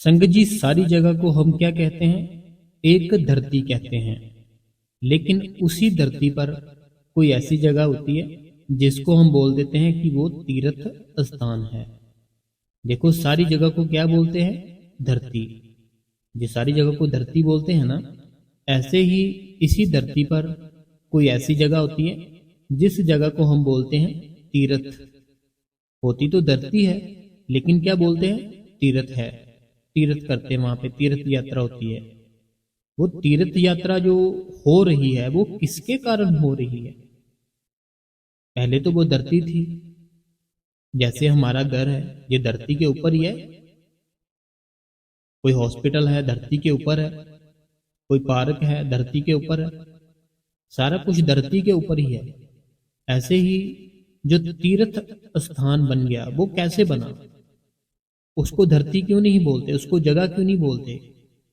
संगत जी, सारी जगह को हम क्या कहते हैं? एक धरती कहते हैं। लेकिन उसी धरती पर कोई ऐसी जगह होती है जिसको हम बोल देते हैं कि वो तीर्थ स्थान है। देखो, सारी जगह को क्या बोलते हैं? धरती। जिस सारी जगह को धरती बोलते हैं ना, ऐसे ही इसी धरती पर कोई ऐसी जगह होती है जिस जगह को हम बोलते हैं तीर्थ। होती तो धरती है, लेकिन क्या बोलते हैं? तीर्थ है। तीर्थ करते हैं, वहां पे तीर्थ यात्रा होती है। वो तीर्थ यात्रा जो हो रही है वो किसके कारण हो रही है? पहले तो वो धरती थी। जैसे हमारा घर है, ये धरती के ऊपर ही है। कोई हॉस्पिटल है, धरती के ऊपर है। कोई पार्क है, धरती के ऊपर है। सारा कुछ धरती के ऊपर ही है। ऐसे ही जो तीर्थ स्थान बन गया वो कैसे बना? उसको धरती क्यों नहीं बोलते? उसको जगह क्यों नहीं बोलते?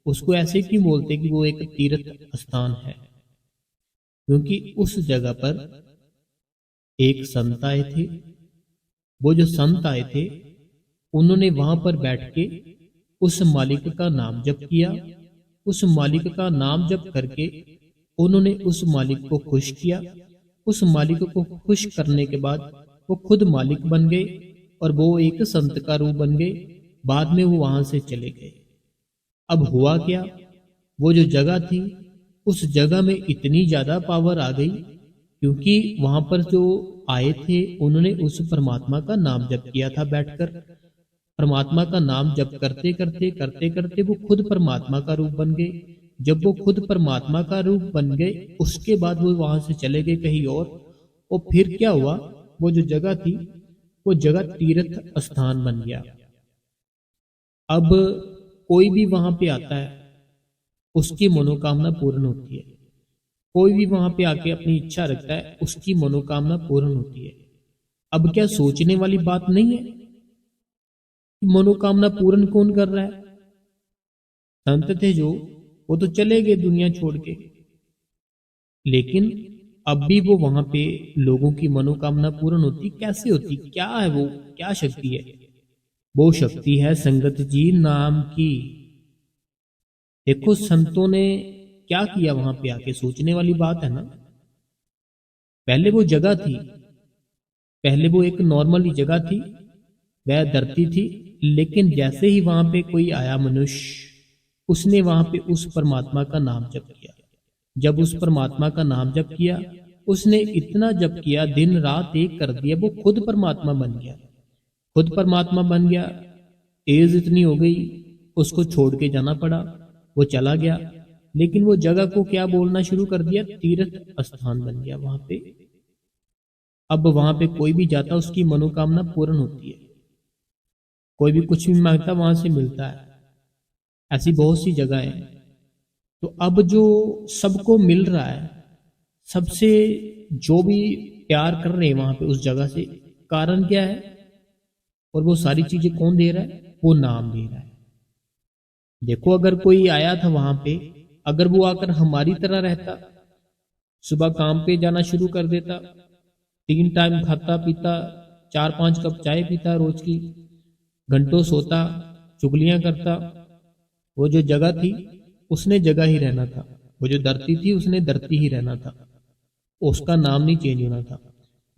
उसको ऐसे क्यों बोलते कि वो एक तीर्थ स्थान है? क्योंकि उस जगह पर एक संत आए थे। वो जो संत आए थे, उन्होंने वहां पर बैठ के उस मालिक का नाम जप किया। उस मालिक का नाम जप करके उन्होंने उस मालिक को खुश किया। उस मालिक को खुश करने के बाद वो खुद मालिक बन गए और वो एक संत का रूप बन गए। बाद में वो वहां से चले गए। अब हुआ क्या? वो जो जगह थी, उस जगह में इतनी ज्यादा पावर आ गई, क्योंकि वहां पर जो आए थे उन्होंने उस परमात्मा का नाम जप किया था बैठकर। परमात्मा का नाम जप करते करते करते करते वो खुद परमात्मा का रूप बन गए। जब वो खुद परमात्मा का रूप बन गए, उसके बाद वो वहां से चले गए कहीं और फिर क्या हुआ? वो जो जगह थी, वो जगह तीर्थ स्थान बन गया। अब कोई भी वहां पे आता है, उसकी मनोकामना पूर्ण होती है। कोई भी वहां पे आके अपनी इच्छा रखता है, उसकी मनोकामना पूर्ण होती है। अब क्या सोचने वाली बात नहीं है कि मनोकामना पूर्ण कौन कर रहा है? संत थे जो, वो तो चले गए दुनिया छोड़ के, लेकिन अब भी वो वहां पे लोगों की मनोकामना पूर्ण होती। कैसे होती? क्या है वो? क्या शक्ति है? वो शक्ति है संगत जी नाम की। देखो, संतों ने क्या किया वहां पे आके? सोचने वाली बात है ना। पहले वो जगह थी, पहले वो एक नॉर्मल ही जगह थी, वह धरती थी। लेकिन जैसे ही वहां पे कोई आया मनुष्य, उसने वहां पे उस परमात्मा का नाम जप किया। जब उस परमात्मा का नाम जप किया, उसने इतना जप किया, दिन रात एक कर दिया, वो खुद परमात्मा बन गया। खुद परमात्मा बन गया। एज इतनी हो गई, उसको छोड़ के जाना पड़ा। वो चला गया, लेकिन वो जगह को क्या बोलना शुरू कर दिया? तीर्थ स्थान बन गया वहां पे। अब वहां पे कोई भी जाता, उसकी मनोकामना पूर्ण होती है। कोई भी कुछ भी मांगता, वहां से मिलता है। ऐसी बहुत सी जगह है। तो अब जो सबको मिल रहा है, सबसे जो भी प्यार कर रहे हैं वहां पे उस जगह से, कारण क्या है? और वो सारी चीजें कौन दे रहा है? वो नाम दे रहा है। देखो, अगर कोई आया था वहां पे, अगर वो आकर हमारी तरह रहता, सुबह काम पे जाना शुरू कर देता, 3 टाइम खाता पीता, 4-5 कप चाय पीता रोज की, घंटों सोता, चुगलियां करता, वो जो जगह थी उसने जगह ही रहना था। वो जो धरती थी उसने धरती ही रहना था। उसका नाम नहीं चेंज होना था।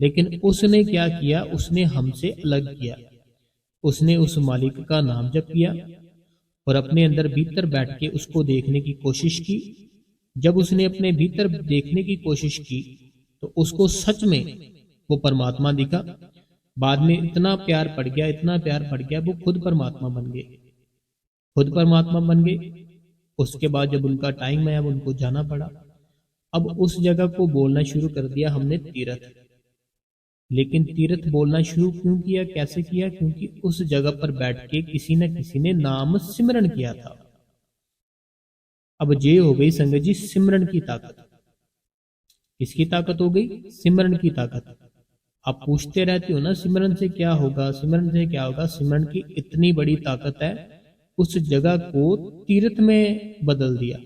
लेकिन उसने क्या किया? उसने हमसे अलग किया। उसने उस मालिक का नाम जप किया और अपने अंदर भीतर बैठ के उसको देखने की कोशिश की। जब उसने अपने भीतर देखने की कोशिश की तो उसको सच में वो परमात्मा दिखा। बाद में इतना प्यार पड़ गया, इतना प्यार पड़ गया, वो खुद परमात्मा बन गए। खुद परमात्मा बन गए। उसके बाद जब उनका टाइम आया, उनको जाना पड़ा। अब उस जगह को बोलना शुरू कर दिया हमने तीर्थ। लेकिन तीर्थ बोलना शुरू क्यों किया? कैसे किया? क्योंकि उस जगह पर बैठ के किसी न किसी ने नाम सिमरन किया था। अब ये हो गई संगत जी सिमरन की ताकत। किसकी ताकत हो गई? सिमरन की ताकत। आप पूछते रहते हो ना, सिमरन से क्या होगा, सिमरन से क्या होगा? सिमरन की इतनी बड़ी ताकत है, उस जगह को तीर्थ में बदल दिया।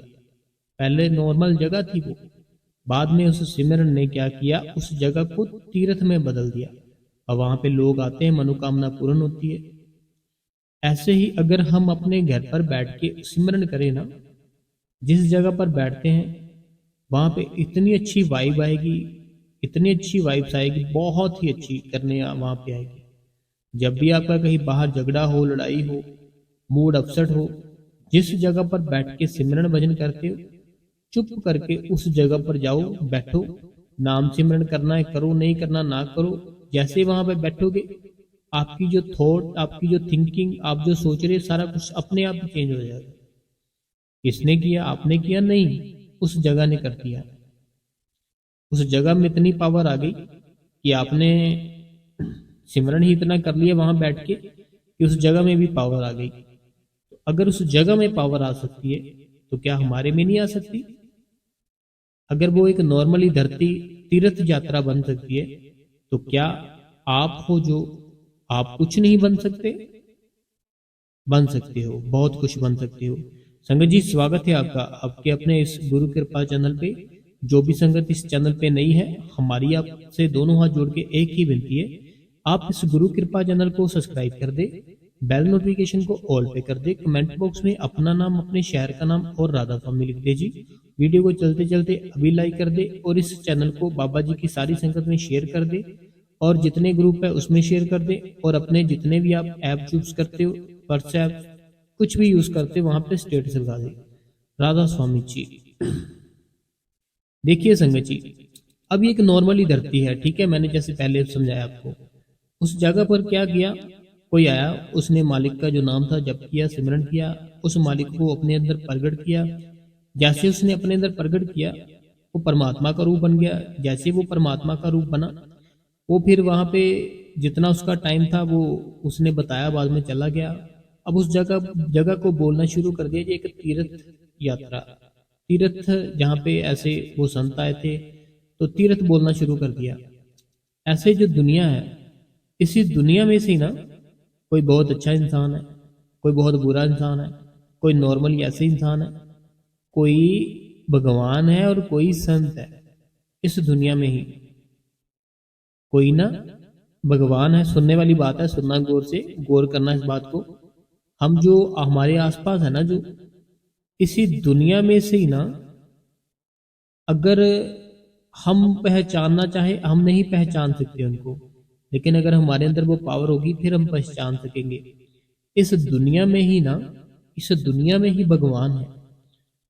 पहले नॉर्मल जगह थी वो, बाद में उस सिमरन ने क्या किया? उस जगह को तीर्थ में बदल दिया। अब वहां पे लोग आते हैं, मनोकामना पूर्ण होती है। ऐसे ही अगर हम अपने घर पर बैठ के सिमरन करें ना, जिस जगह पर बैठते हैं वहां पे इतनी अच्छी वाइब आएगी, इतनी अच्छी वाइब्स आएगी, बहुत ही अच्छी करने वहां पे आएगी। जब भी आपका कहीं बाहर झगड़ा हो, लड़ाई हो, मूड अपसेट हो, जिस जगह पर बैठ के सिमरन भजन करते हो, चुप करके उस जगह पर जाओ, बैठो, नाम सिमरन करना है करो, नहीं करना ना करो। जैसे वहां पे बैठोगे, आपकी जो थॉट, आपकी जो थिंकिंग, आप जो सोच रहे, सारा कुछ अपने आप ही चेंज हो जाएगा। किसने किया? आपने किया नहीं, उस जगह ने कर दिया। उस जगह में इतनी पावर आ गई कि आपने सिमरन ही इतना कर लिया वहां बैठ के कि उस जगह में भी पावर आ गई। तो अगर उस जगह में पावर आ सकती है तो क्या हमारे में नहीं आ सकती? अगर वो एक नॉर्मली धरती तीर्थ यात्रा बन सकती है तो क्या आप हो जो आप कुछ नहीं बन सकते? बन सकते हो, बहुत कुछ बन सकते हो। संगत जी, स्वागत है आपका आपके अपने इस गुरु कृपा चैनल पे। जो भी संगत इस चैनल पे नई है, हमारी आपसे दोनों हाथ जोड़ के एक ही विनती है, आप इस गुरु कृपा चैनल को सब्सक्राइब कर दे, बेल नोटिफिकेशन को ऑल पे कर दे, कमेंट बॉक्स में अपना नाम, अपने शहर का नाम और राधा स्वामी लिख दे जी। वीडियो को चलते चलते अभी लाइक कर दे और इस चैनल को बाबा जी की सारी संगत में शेयर कर दे और जितने ग्रुप है उसमें शेयर कर दे और अपने जितने भी आप ऐप यूज करते हो, व्हाट्सएप कुछ भी यूज करते हो, वहां पे स्टेटस लगा दे राधा स्वामी जी। देखिए संगत जी, अब ये एक नॉर्मली धरती है, ठीक है, मैंने जैसे पहले समझाया आपको। उस जगह पर क्या किया, कोई आया, उसने मालिक का जो नाम था जप किया, सिमरन किया, उस मालिक को अपने अंदर प्रकट किया। जैसे उसने अपने अंदर प्रकट किया, वो परमात्मा का रूप बन गया। जैसे वो परमात्मा का रूप बना, वो फिर वहां पे जितना उसका टाइम था वो उसने बताया, बाद में चला गया। अब उस जगह जगह को बोलना शुरू कर दिया, एक तीर्थ यात्रा, तीर्थ, जहाँ पे ऐसे वो संत आए थे तो तीर्थ बोलना शुरू कर दिया। ऐसे जो दुनिया है, इसी दुनिया में से ना कोई बहुत अच्छा इंसान है, कोई बहुत बुरा इंसान है, कोई नॉर्मली ऐसे इंसान है, कोई भगवान है और कोई संत है। इस दुनिया में ही कोई ना भगवान है। सुनने वाली बात है, सुनना गौर से, गौर करना इस बात को। हम जो हमारे आसपास है ना, जो इसी दुनिया में से ही ना, अगर हम पहचानना चाहे, हम नहीं पहचान सकते उनको, लेकिन अगर हमारे अंदर वो पावर होगी फिर हम पहचान सकेंगे। इस दुनिया में ही ना, इस दुनिया में ही भगवान है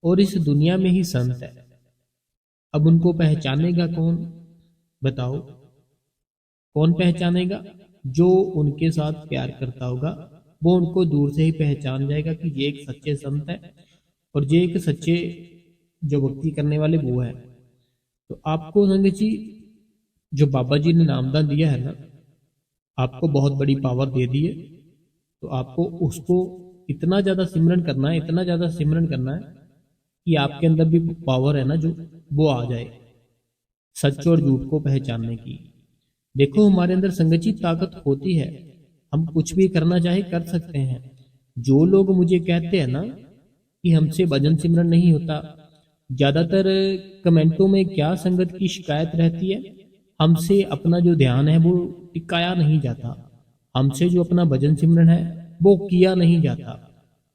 और इस दुनिया में ही संत है। अब उनको पहचानेगा कौन? बताओ, कौन पहचानेगा? जो उनके साथ प्यार करता होगा वो उनको दूर से ही पहचान जाएगा कि ये एक सच्चे संत है और ये एक सच्चे जो भक्ति करने वाले वो है। तो आपको संगत जी, जो बाबा जी ने नामदान दिया है ना, आपको बहुत बड़ी पावर दे दी है, तो आपको उसको इतना ज्यादा सिमरन करना है, इतना ज्यादा सिमरन करना है कि आपके अंदर भी पावर है ना, जो वो आ जाए सच और झूठ को पहचानने की। देखो, हमारे अंदर संगत जी ताकत होती है, हम कुछ भी करना चाहे कर सकते हैं। जो लोग मुझे कहते हैं ना कि हमसे भजन सिमरन नहीं होता, ज्यादातर कमेंटों में क्या संगत की शिकायत रहती है, हमसे अपना जो ध्यान है वो टिकाया नहीं जाता, हमसे जो अपना भजन सिमरन है वो किया नहीं जाता।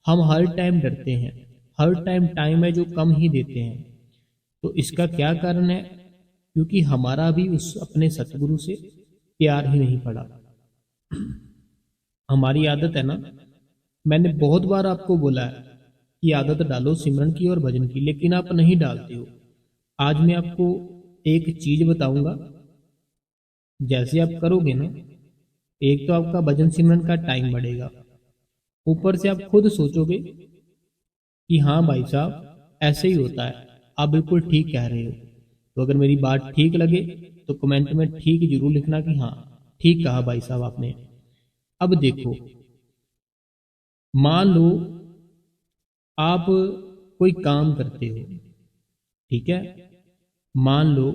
हम हर टाइम डरते हैं, हर टाइम है जो कम ही देते हैं। तो इसका क्या कारण है? क्योंकि हमारा भी उस अपने सतगुरु से प्यार ही नहीं पड़ा। हमारी आदत है ना, मैंने बहुत बार आपको बोला है कि आदत डालो सिमरन की और भजन की, लेकिन आप नहीं डालते हो। आज मैं आपको एक चीज बताऊंगा, जैसे आप करोगे ना, एक तो आपका भजन सिमरन का टाइम बढ़ेगा, ऊपर से आप खुद सोचोगे कि हाँ भाई साहब ऐसे ही होता है, आप बिल्कुल ठीक कह रहे हो। तो अगर मेरी बात ठीक लगे तो कमेंट में ठीक जरूर लिखना कि हाँ ठीक कहा भाई साहब आपने। अब देखो, मान लो आप कोई काम करते हो, ठीक है, मान लो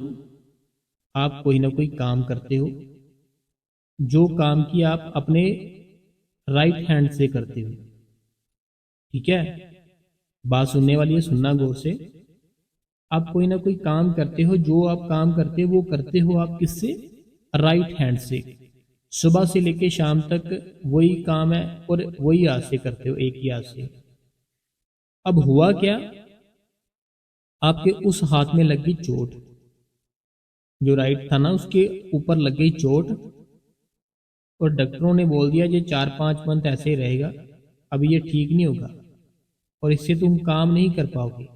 आप कोई ना कोई काम करते हो, जो काम की आप अपने राइट हैंड से करते हो, ठीक है, बात सुनने वाली है, सुनना गौर से। आप कोई ना कोई काम करते हो, जो आप काम करते हो वो करते हो आप किससे? राइट हैंड से। सुबह से लेके शाम तक वही काम है और वही हाथ से करते हो, एक ही हाथ से। अब हुआ क्या, आपके उस हाथ में लग गई चोट, जो राइट था ना उसके ऊपर लग गई चोट, और डॉक्टरों ने बोल दिया ये 4-5 मंथ ऐसे ही रहेगा, अभी ये ठीक नहीं होगा और इससे तुम काम नहीं कर पाओगे।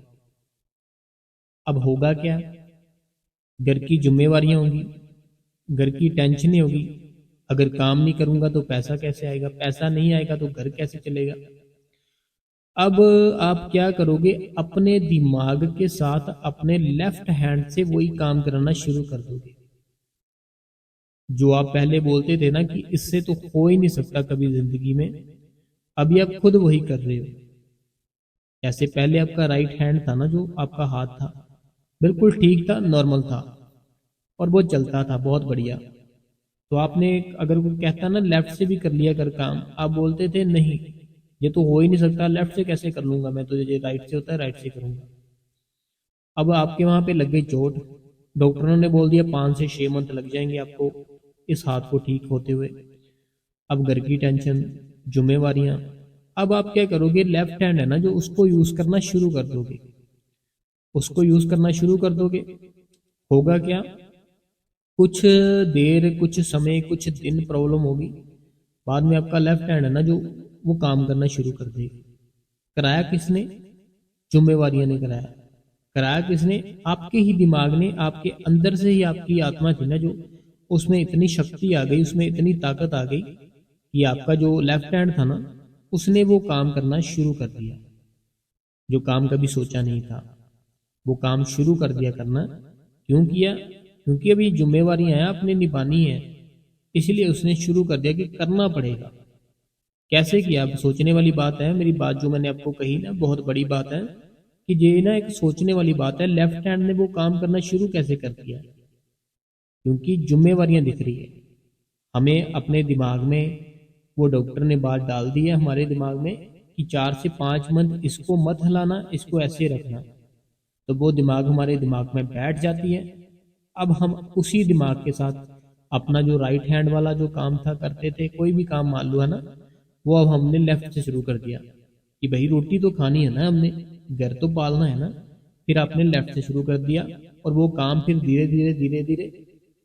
अब होगा क्या, घर की जिम्मेवारियां होंगी, घर की टेंशनें होगी, अगर काम नहीं करूंगा तो पैसा कैसे आएगा, पैसा नहीं आएगा तो घर कैसे चलेगा। अब आप क्या करोगे, अपने दिमाग के साथ अपने लेफ्ट हैंड से वही काम कराना शुरू कर दोगे जो आप पहले बोलते थे ना कि इससे तो हो ही नहीं सकता कभी जिंदगी में, अभी आप खुद वही कर रहे हो। जैसे पहले आपका राइट हैंड था ना, जो आपका हाथ था बिल्कुल ठीक था, नॉर्मल था और वो चलता था बहुत बढ़िया, तो आपने अगर कोई कहता ना लेफ्ट से भी कर लिया कर काम, आप बोलते थे नहीं ये तो हो ही नहीं सकता, लेफ्ट से कैसे कर लूंगा मैं, तो ये राइट से होता है राइट से करूंगा। अब आपके वहां पे लग गई चोट, डॉक्टरों ने बोल दिया 5 से 6 मंथ लग जाएंगे आपको इस हाथ को ठीक होते हुए। अब घर की टेंशन, जिम्मेवारियां, अब आप क्या करोगे, लेफ्ट हैंड है ना जो उसको यूज करना शुरू कर दोगे, उसको यूज करना शुरू कर दोगे। होगा क्या, कुछ देर, कुछ समय, कुछ दिन प्रॉब्लम होगी, बाद में आपका लेफ्ट हैंड है ना जो वो काम करना शुरू कर देगा। कराया किसने, जिम्मेवारियां ने कराया। कराया किसने, आपके ही दिमाग ने, आपके अंदर से ही आपकी आत्मा थी ना जो, उसमें इतनी शक्ति आ गई, उसमें इतनी ताकत आ गई कि आपका जो लेफ्ट हैंड था ना उसने वो काम करना शुरू कर दिया, जो काम कभी सोचा नहीं था वो काम शुरू कर दिया करना। क्यों किया, क्योंकि अभी जिम्मेवारियां हैं आपने निभानी है, इसलिए उसने शुरू कर दिया कि करना पड़ेगा। कैसे किया, अब सोचने वाली बात है, मेरी बात जो मैंने आपको कही ना बहुत बड़ी बात है, कि ये ना एक सोचने वाली बात है, लेफ्ट हैंड ने वो काम करना शुरू कैसे कर दिया, क्योंकि जिम्मेवारियां दिख रही है हमें अपने दिमाग में। वो डॉक्टर ने बात डाल दी है हमारे दिमाग में कि 4 से 5 मंथ इसको मत हिलाना, इसको ऐसे रखना, तो वो दिमाग हमारे दिमाग में बैठ जाती है। अब हम उसी दिमाग के साथ अपना जो राइट हैंड वाला जो काम था करते थे, कोई भी काम मान लो है ना, वो अब हमने लेफ्ट से शुरू कर दिया कि भाई रोटी तो खानी है ना, हमने घर तो पालना है ना, फिर आपने लेफ्ट से शुरू कर दिया और वो काम फिर धीरे धीरे धीरे धीरे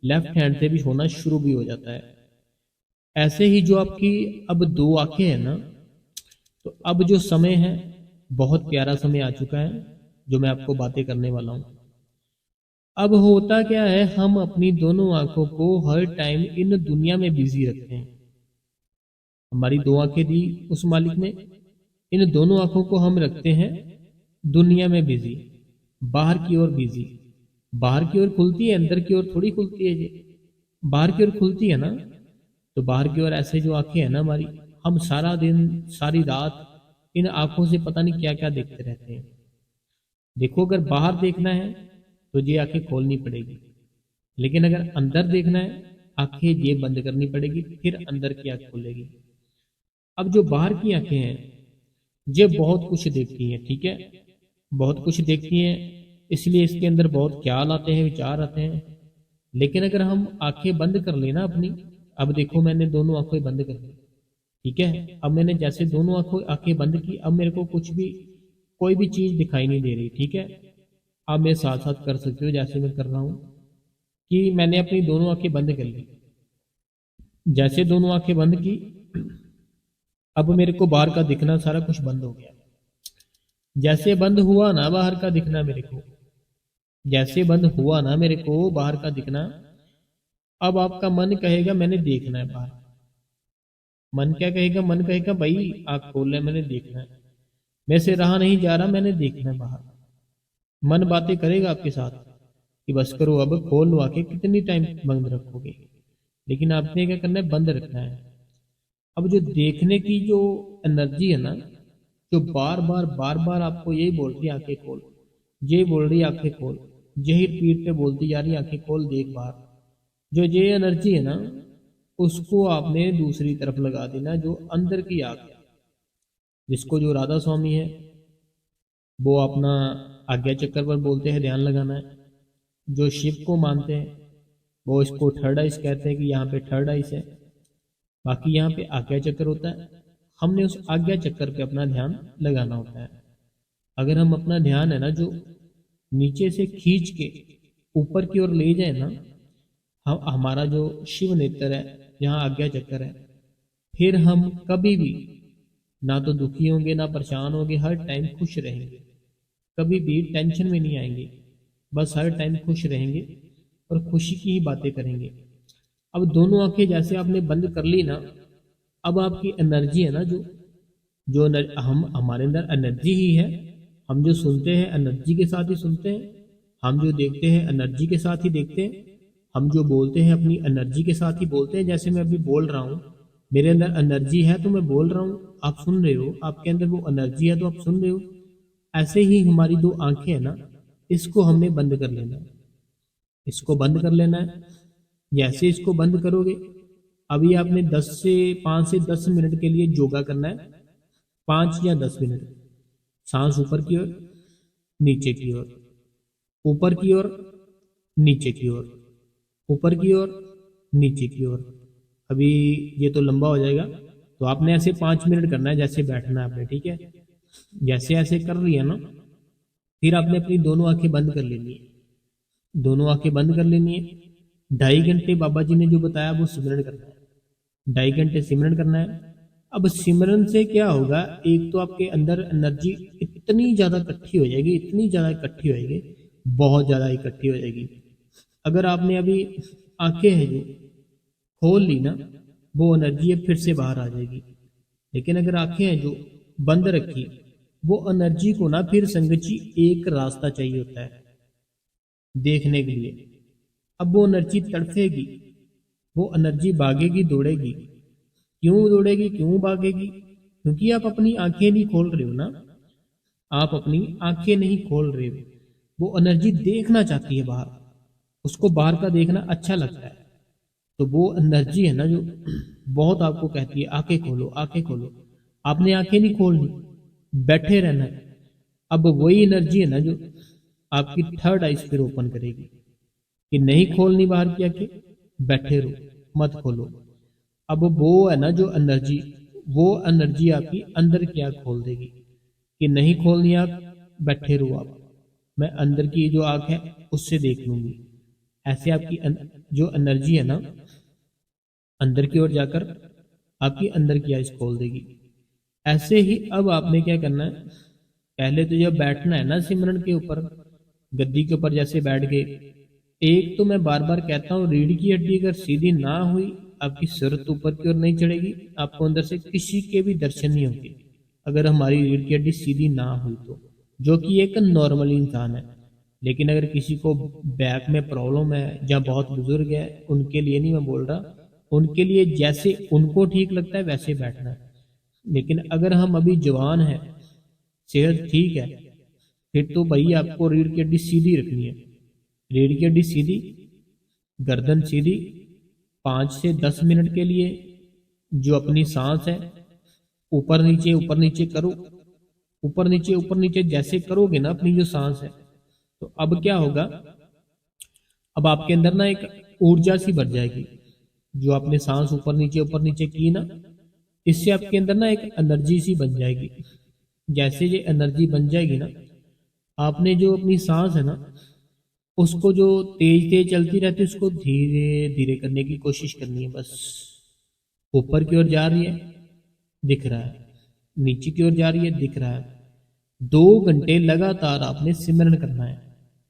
लेफ्ट हैंड से भी होना शुरू भी हो जाता है। ऐसे ही जो आपकी अब 2 आंखें हैं ना, तो अब जो समय है बहुत प्यारा समय आ चुका है जो मैं आपको बातें करने वाला हूं। अब होता क्या है, हम अपनी दोनों आंखों को हर टाइम इन दुनिया में बिजी रखते हैं। हमारी 2 आंखें दी उस मालिक ने, इन दोनों आंखों को हम रखते हैं दुनिया में बिजी, बाहर की ओर बिजी। बाहर की ओर खुलती है, अंदर की ओर थोड़ी खुलती है जी। बाहर की ओर खुलती है ना, तो बाहर की ओर ऐसे जो आंखें हैं ना हमारी, हम सारा दिन सारी रात इन आंखों से पता नहीं क्या क्या देखते रहते हैं। देखो अगर बाहर देखना है तो ये आंखें खोलनी पड़ेगी, लेकिन अगर अंदर देखना है आंखें ये बंद करनी पड़ेगी, फिर अंदर की आंख खुलेगी। अब जो बाहर की आंखें हैं ये बहुत कुछ देखती हैं, ठीक है, बहुत कुछ देखती हैं, इसलिए इसके अंदर बहुत ख्याल आते हैं, विचार आते हैं। लेकिन अगर हम आंखें बंद कर लेना अपनी, अब देखो मैंने दोनों आंखें बंद कर ली, ठीक है, अब मैंने जैसे दोनों आंखें बंद की, अब मेरे को कुछ भी कोई भी चीज दिखाई नहीं दे रही, ठीक है। आप मेरे साथ साथ कर सकते हो जैसे मैं कर रहा हूं, कि मैंने अपनी दोनों आंखें बंद कर ली। जैसे दोनों आंखें बंद की, अब मेरे को बाहर का दिखना सारा कुछ बंद हो गया। जैसे बंद हुआ ना बाहर का दिखना मेरे को, जैसे बंद हुआ ना मेरे को बाहर का दिखना, अब आपका मन कहेगा मैंने देखना है बाहर। मन क्या कहेगा, मन कहेगा भाई आंख खोल ले, मैंने देखना है, मेरे से रहा नहीं जा रहा, मैंने देखना है बाहर। मन बातें करेगा आपके साथ कि बस करो अब, खोल लो आके, कितनी टाइम बंद रखोगे, लेकिन आपने क्या करना है, बंद रखना है। अब जो देखने की जो एनर्जी है ना, जो बार बार बार बार आपको यही बोल रही है आंखें खोल, यही बोल रही है आंखें खोल, यही पीठ पे बोलती जा रही है आंखें खोल देख बाहर, जो ये एनर्जी है ना उसको आपने दूसरी तरफ लगा देना, जो अंदर की आंख है, जिसको जो राधा स्वामी है वो अपना आज्ञा चक्कर पर बोलते हैं ध्यान लगाना है। जो शिव को मानते हैं वो इसको थर्ड आइस कहते हैं कि यहाँ पे थर्ड आइस है। बाकी यहाँ पे आज्ञा चक्र होता है, हमने उस आज्ञा चक्कर पे अपना ध्यान लगाना होता है। अगर हम अपना ध्यान है ना जो नीचे से खींच के ऊपर की ओर ले जाए ना, हम हमारा जो शिव नेत्र है जहाँ आज्ञा चक्कर है, फिर हम कभी भी ना तो दुखी होंगे ना परेशान होंगे, हर टाइम खुश रहेंगे, कभी भी टेंशन में नहीं आएंगे, बस हर टाइम खुश रहेंगे और खुशी की ही बातें करेंगे। अब दोनों आंखें जैसे आपने बंद कर ली ना, अब आपकी एनर्जी है ना जो जो हम हमारे अंदर एनर्जी ही है। हम जो सुनते हैं एनर्जी के साथ ही सुनते हैं, हम जो देखते हैं एनर्जी के साथ ही देखते हैं, हम जो बोलते हैं अपनी एनर्जी के साथ ही बोलते हैं। जैसे मैं अभी बोल रहा हूँ, मेरे अंदर एनर्जी है तो मैं बोल रहा हूँ, आप सुन रहे हो, आपके अंदर वो एनर्जी है तो आप सुन रहे हो। ऐसे ही हमारी दो आंखें है ना, इसको हमने बंद कर लेना है, इसको बंद कर लेना है। जैसे इसको बंद करोगे, अभी आपने 5 से 10 मिनट के लिए योगा करना है, 5 या 10 मिनट। सांस ऊपर की ओर, नीचे की ओर, ऊपर की ओर, नीचे की ओर, ऊपर की ओर, नीचे की ओर। अभी ये तो लंबा हो जाएगा, तो आपने ऐसे 5 मिनट करना है जैसे बैठना है आपने, ठीक है। जैसे ऐसे कर लिया ना, फिर आपने अपनी दोनों आंखें बंद कर लेनी है, दोनों आंखें बंद कर लेनी है। 2.5 घंटे बाबा जी ने जो बताया वो सिमरन करना है, 2.5 घंटे सिमरन करना है। अब सिमरन से क्या होगा, एक तो आपके अंदर एनर्जी इतनी ज्यादा इकट्ठी हो जाएगी, इतनी ज्यादा इकट्ठी हो जाएगी, बहुत ज्यादा इकट्ठी हो जाएगी। अगर आपने अभी आंखें हैं जो खोल ली ना, वो एनर्जी अब फिर से बाहर आ जाएगी। लेकिन अगर आंखें हैं जो बंद रखी, वो एनर्जी को ना फिर संगत जी एक रास्ता चाहिए होता है देखने के लिए। अब वो एनर्जी तड़फेगी, वो एनर्जी भागेगी, दौड़ेगी। क्यों दौड़ेगी, क्यों भागेगी? क्योंकि आप अपनी आंखें नहीं खोल रहे हो ना, आप अपनी आंखें नहीं खोल रहे हो। वो एनर्जी देखना चाहती है बाहर, उसको बाहर का देखना अच्छा लगता है। तो वो एनर्जी है ना जो बहुत आपको कहती है आंखें खोलो, आंखें खोलो। आपने आंखें नहीं खोलनी, बैठे रहना है। अब वही एनर्जी है ना जो आपकी थर्ड आइज फिर ओपन करेगी कि नहीं खोलनी बाहर की आंखें, बैठे रहो, मत खोलो। अब वो है ना जो एनर्जी, वो एनर्जी आपकी अंदर की आंख खोल देगी कि नहीं खोलनी आंख, बैठे रहो आप, मैं अंदर की जो आंख है उससे देख लूंगी। ऐसे आपकी जो एनर्जी है ना अंदर की ओर जाकर आपकी अंदर की आंख खोल देगी। ऐसे ही अब आपने क्या करना है, पहले तो जब बैठना है ना सिमरन के ऊपर, गद्दी के ऊपर जैसे बैठ गए, एक तो मैं बार बार कहता हूँ, रीढ़ की हड्डी अगर सीधी ना हुई, आपकी सूरत ऊपर की ओर नहीं चढ़ेगी, आपको अंदर से किसी के भी दर्शन नहीं होंगे अगर हमारी रीढ़ की हड्डी सीधी ना हुई तो, जो कि एक नॉर्मल इंसान है। लेकिन अगर किसी को बैक में प्रॉब्लम है या बहुत बुजुर्ग है, उनके लिए नहीं मैं बोल रहा, उनके लिए जैसे उनको ठीक लगता है वैसे बैठना है। लेकिन अगर हम अभी जवान हैं, सेहत ठीक है, फिर तो भाई आपको रीढ़ की हड्डी सीधी रखनी है, रीढ़ की हड्डी सीधी, गर्दन सीधी। 5 से 10 मिनट के लिए जो अपनी सांस है ऊपर नीचे करो, ऊपर नीचे जैसे करोगे ना अपनी जो सांस है, तो अब क्या होगा, अब आपके अंदर ना एक ऊर्जा सी बढ़ जाएगी। जो आपने सांस ऊपर नीचे की ना, इससे आपके अंदर ना एक एनर्जी सी बन जाएगी। जैसे ये एनर्जी बन जाएगी ना, आपने जो अपनी सांस है ना उसको जो तेज तेज चलती रहती है, उसको धीरे धीरे करने की कोशिश करनी है। बस ऊपर की ओर जा रही है, दिख रहा है, नीचे की ओर जा रही है, दिख रहा है। 2 घंटे लगातार आपने सिमरन करना है,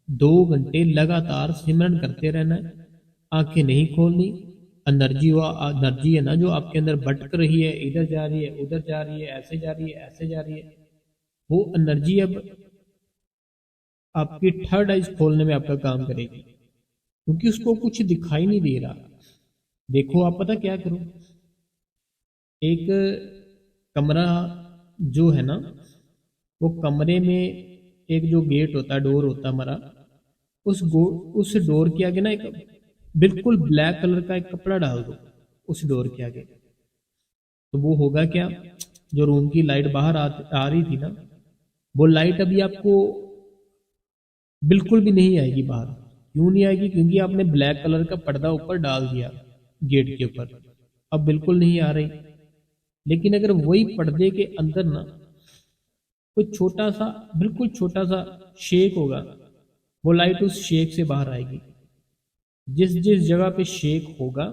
2 घंटे लगातार सिमरन करते रहना है। आंखें नहीं खोलनी। एनर्जी है ना जो आपके अंदर भटक रही है, इधर जा रही है, उधर जा रही है, ऐसे जा रही है, ऐसे जा रही है, वो एनर्जी अब आपकी थर्ड आइज खोलने में आपका काम करेगी, क्योंकि उसको कुछ दिखाई नहीं दे रहा। देखो आप पता क्या करो, एक कमरा जो है ना, वो कमरे में एक जो गेट होता है, डोर होता है हमारा, उस डोर के आगे ना एक बिल्कुल ब्लैक कलर का एक कपड़ा डाल दो उस डोर के आगे। तो वो होगा क्या, जो रूम की लाइट बाहर आ रही थी ना, वो लाइट अभी आपको बिल्कुल भी नहीं आएगी बाहर। क्यों नहीं आएगी? क्योंकि आपने ब्लैक कलर का पर्दा ऊपर डाल दिया गेट के ऊपर। अब बिल्कुल नहीं आ रही। लेकिन अगर वही पर्दे के अंदर ना कोई छोटा सा, बिल्कुल छोटा सा शेक होगा, वो लाइट उस शेक से बाहर आएगी। जिस जिस जगह पे शेक होगा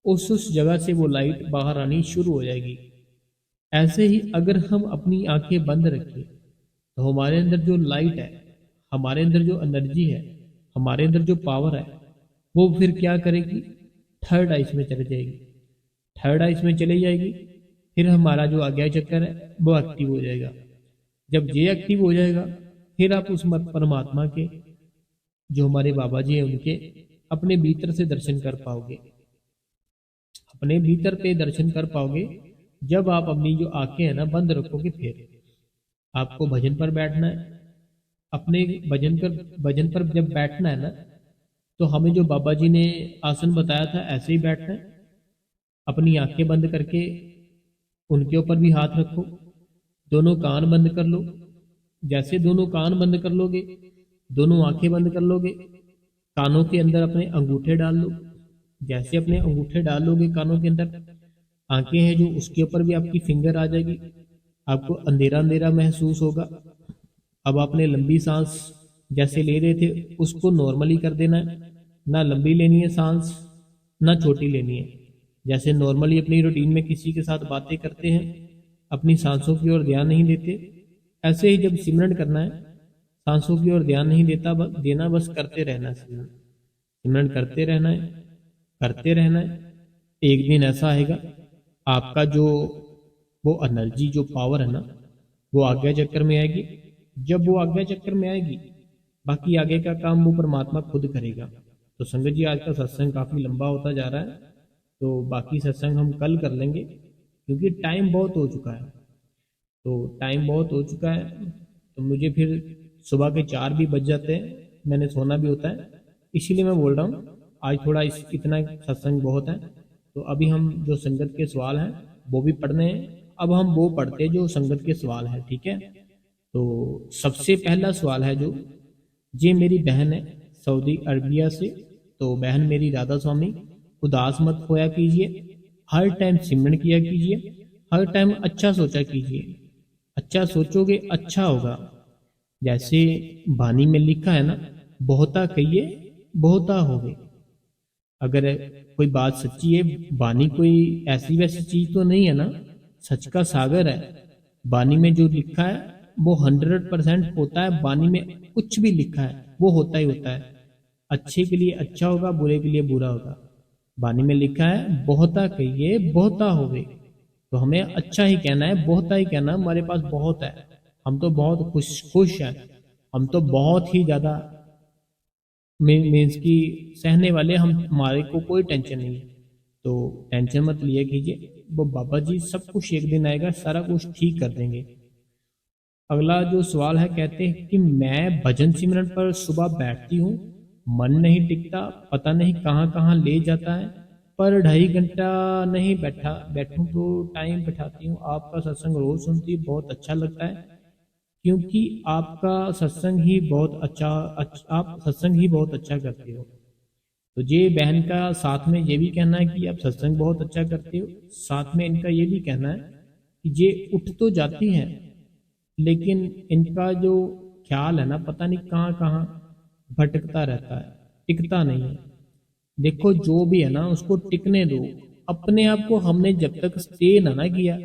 उस जगह से वो लाइट बाहर आनी शुरू हो जाएगी। ऐसे ही अगर हम अपनी आंखें बंद रखें तो हमारे अंदर जो लाइट है, हमारे अंदर जो एनर्जी है, हमारे अंदर जो पावर है, वो फिर क्या करेगी, थर्ड आइस में चली जाएगी। थर्ड आइस में चली जाएगी, फिर हमारा जो आज्ञा चक्कर है वो एक्टिव हो जाएगा। जब ये एक्टिव हो जाएगा, फिर आप उस परमात्मा के, जो हमारे बाबा जी हैं, उनके अपने भीतर से दर्शन कर पाओगे। अपने भीतर पे दर्शन कर पाओगे जब आप अपनी जो आंखें हैं ना बंद रखोगे। फिर आपको भजन पर बैठना है। अपने भजन पर जब बैठना है ना, तो हमें जो बाबा जी ने आसन बताया था ऐसे ही बैठना है। अपनी आंखें बंद करके उनके ऊपर भी हाथ रखो, दोनों कान बंद कर लो। जैसे दोनों कान बंद कर लोगे, दोनों आंखें बंद कर लोगे, कानों के अंदर अपने अंगूठे डाल लो। जैसे अपने अंगूठे डाल लोगे कानों के अंदर, आंखें हैं जो उसके ऊपर भी आपकी फिंगर आ जाएगी। आपको अंधेरा अंधेरा महसूस होगा। अब आपने लंबी सांस जैसे ले रहे थे उसको नॉर्मली कर देना है। ना लंबी लेनी है सांस, ना छोटी लेनी है। जैसे नॉर्मली अपनी रूटीन में किसी के साथ बातें करते हैं, अपनी सांसों की ओर ध्यान नहीं देते, ऐसे ही जब सिमरन करना है, सांसों की ओर ध्यान नहीं देना, बस करते रहना है। सिमरन करते रहना है, करते रहना है। एक दिन ऐसा आएगा, आपका जो वो एनर्जी, जो पावर है ना, वो आज्ञा चक्र में आएगी। जब वो आज्ञा चक्र में आएगी, बाकी आगे का काम वो परमात्मा खुद करेगा। तो संगत जी, आज का सत्संग काफी लंबा होता जा रहा है, तो बाकी सत्संग हम कल कर लेंगे, क्योंकि टाइम बहुत हो चुका है। तो टाइम बहुत हो चुका है, तो मुझे फिर सुबह के 4 भी बज जाते हैं, मैंने सोना भी होता है। इसीलिए मैं बोल रहा हूँ आज थोड़ा इतना सत्संग बहुत है। तो अभी हम जो संगत के सवाल हैं वो भी पढ़ने हैं। अब हम वो पढ़ते जो संगत के सवाल है, ठीक है। तो सबसे पहला सवाल है जो, ये मेरी बहन है सऊदी अरबिया से। तो बहन मेरी राधा स्वामी, उदास मत होया कीजिए, हर टाइम सिमरन किया कीजिए, हर टाइम अच्छा सोचा कीजिए। अच्छा सोचोगे अच्छा होगा। जैसे वाणी में लिखा है ना, बहुता कहिए बहुता होवे। अगर कोई बात सच्ची है, वाणी कोई ऐसी वैसी चीज तो नहीं है ना, सच का सागर है। वाणी में जो लिखा है वो 100% होता है। वाणी में कुछ भी लिखा है वो होता ही होता है। अच्छे के लिए अच्छा होगा, बुरे के लिए बुरा होगा। वाणी में लिखा है बहुता कहिए बहुता होवे, तो हमें अच्छा ही कहना है, बहुता ही कहना। हमारे पास बहुत है, हम तो बहुत खुश हैं, हम तो बहुत ही ज्यादा मीन्स की सहने वाले, हम हमारे को कोई टेंशन नहीं है। तो टेंशन मत लिया कीजिए, वो बाबा जी सब कुछ एक दिन आएगा, सारा कुछ ठीक कर देंगे। अगला जो सवाल है, कहते हैं कि मैं भजन सिमरन पर सुबह बैठती हूँ, मन नहीं टिकता, पता नहीं कहाँ कहाँ ले जाता है, पर 2.5 घंटा नहीं बैठूं तो टाइम बैठाती हूँ। आपका सत्संग रोज सुनती हूँ, बहुत अच्छा लगता है, क्योंकि आपका सत्संग ही बहुत आप सत्संग ही बहुत अच्छा करते हो। तो ये बहन का साथ में ये भी कहना है कि आप सत्संग बहुत अच्छा करते हो, साथ में इनका ये भी कहना है कि ये उठ तो जाती हैं, लेकिन इनका जो ख्याल है ना, पता नहीं कहाँ कहाँ भटकता रहता है, टिकता नहीं है। देखो जो भी है ना, उसको टिकने दो। अपने आप को हमने जब तक स्टे ना किया,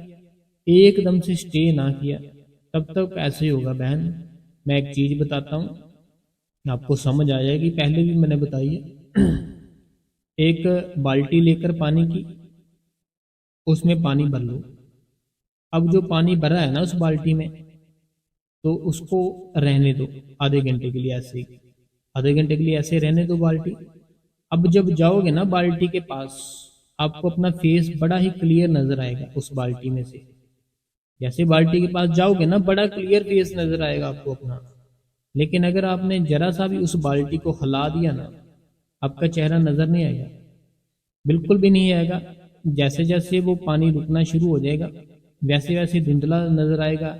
एकदम से स्टे ना किया, तब तक ऐसे ही होगा बहन। मैं एक चीज बताता हूँ, आपको समझ आ जाएगी, पहले भी मैंने बताई है। एक बाल्टी लेकर पानी की, उसमें पानी भर लो। अब जो पानी भरा है ना उस बाल्टी में, तो उसको रहने दो आधे घंटे के लिए, ऐसे ही आधे घंटे के लिए ऐसे रहने दो बाल्टी। अब जब जाओगे ना बाल्टी के पास, आपको अपना फेस बड़ा ही क्लियर नजर आएगा उस बाल्टी में से। जैसे बाल्टी के पास जाओगे ना, बड़ा क्लियर फेस नजर आएगा आपको अपना। लेकिन अगर आपने जरा सा भी उस बाल्टी को हिला दिया ना, आपका चेहरा नजर नहीं आएगा, बिल्कुल भी नहीं आएगा। जैसे जैसे वो पानी रुकना शुरू हो जाएगा, वैसे वैसे धुंधला नजर आएगा,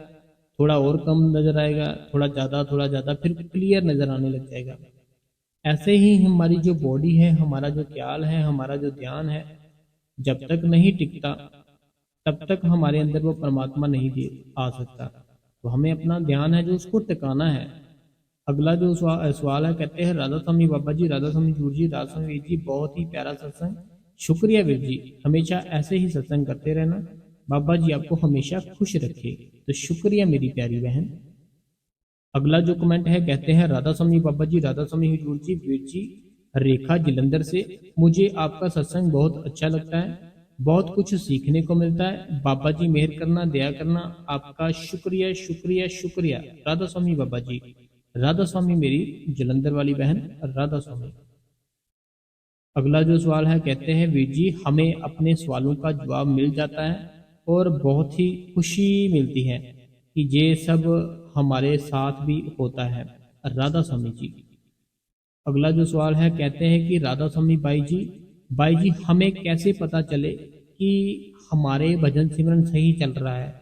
थोड़ा और कम नजर आएगा, थोड़ा ज्यादा, फिर क्लियर नजर आने लग जाएगा। ऐसे ही हमारी जो बॉडी है, हमारा जो ख्याल है, हमारा जो ध्यान है, जब तक नहीं टिकता तब तक हमारे अंदर वो परमात्मा नहीं आ सकता। तो हमें अपना ध्यान है जो उसको टिकाना है। अगला जो सवाल है, कहते हैं राधा स्वामी बाबा जी, राधा स्वामी जूर जी, राधा स्वामी वीर जी, बहुत ही प्यारा सत्संग, शुक्रिया वीर जी, हमेशा ऐसे ही सत्संग करते रहना, बाबा जी आपको हमेशा खुश रखे। तो शुक्रिया मेरी प्यारी बहन। अगला जो कमेंट है, कहते हैं राधा स्वामी बाबा जी, राधा स्वामी हुजूर जी, वीर जी, रेखा जलंधर से, मुझे आपका सत्संग बहुत अच्छा लगता है, बहुत कुछ सीखने को मिलता है, बाबा जी मेहर करना, दया करना, आपका शुक्रिया शुक्रिया शुक्रिया राधा स्वामी बाबा जी। राधा स्वामी मेरी जलंधर वाली बहन राधा स्वामी। अगला जो सवाल है, कहते हैं वीर जी हमें अपने सवालों का जवाब मिल जाता है और बहुत ही खुशी मिलती है कि ये सब हमारे साथ भी होता है, राधा स्वामी जी। अगला जो सवाल है, कहते हैं कि राधा स्वामी भाई जी हमें कैसे पता चले कि हमारे भजन सिमरन सही चल रहा है,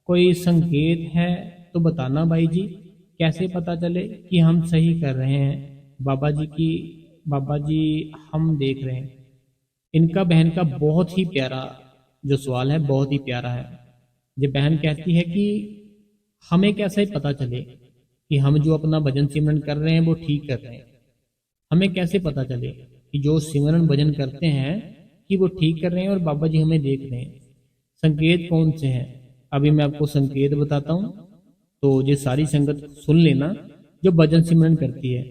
कोई संकेत है तो बताना भाई जी, कैसे पता चले कि हम सही कर रहे हैं। बाबा जी हम देख रहे हैं। इनका बहन का बहुत ही प्यारा जो सवाल है, बहुत ही प्यारा है। ये बहन कहती है कि हमें कैसे पता चले कि हम जो अपना भजन सिमरन कर रहे हैं वो ठीक कर रहे हैं। हमें कैसे पता चले कि जो सिमरन भजन करते हैं कि वो ठीक कर रहे हैं और बाबा जी हमें देख रहे हैं। संकेत कौन से हैं? अभी मैं आपको संकेत बताता हूँ, तो ये सारी संगत सुन लेना जो भजन सिमरन करती है।